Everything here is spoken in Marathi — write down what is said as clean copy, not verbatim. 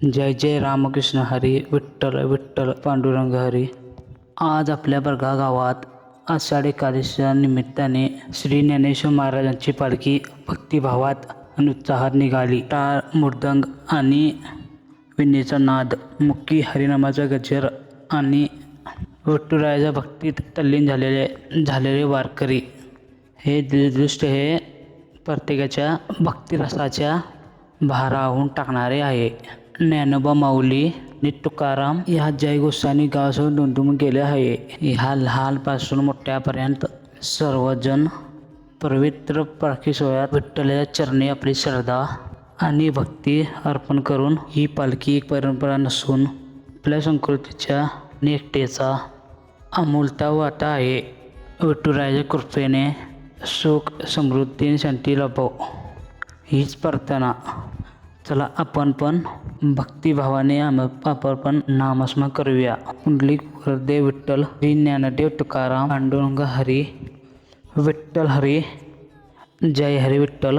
जय जय रामकृष्ण हरी, विठ्ठल विठ्ठल पांडुरंग हरी. आज आपल्या बरगा गावात आषाढ एकादशीच्या निमित्ताने श्री ज्ञानेश्वर महाराजांची पालखी भक्तिभावात आणि उत्साहात निघाली. टाळ, मृदंग आणि विणेचा नाद, मुखी हरिनामाचा गजर आणि विठुरायाच्या भक्तीत तल्लीन झालेले वारकरी हे दृश्य हे प्रत्येकाच्या भक्तिरसाच्या भारावून टाकणारे आहे. ज्ञानोबा माऊली आणि तुकाराम या जयघोषाने गावासह दुमदुम गेले आहे. ह्या लहानपासून मोठ्यापर्यंत सर्वजण पवित्र पालखी सोहळ्यात विठ्ठलाच्या चरणी आपली श्रद्धा आणि भक्ती अर्पण करून ही पालखी एक परंपरा नसून आपल्या संस्कृतीच्या आणि एकतेचा अमूल्य वाटा आहे. विठुरायाच्या कृपेने सुख, समृद्धी आणि शांती लाभो हीच प्रार्थना. चला आपण पण भक्तिभावाने आपण पण नामस्मरण करूया. पुंडलिक वरदेव विठ्ठल, श्री ज्ञानदेव तुकाराम, पांडुरंग हरी, विठ्ठल हरी, जय हरी विठ्ठल.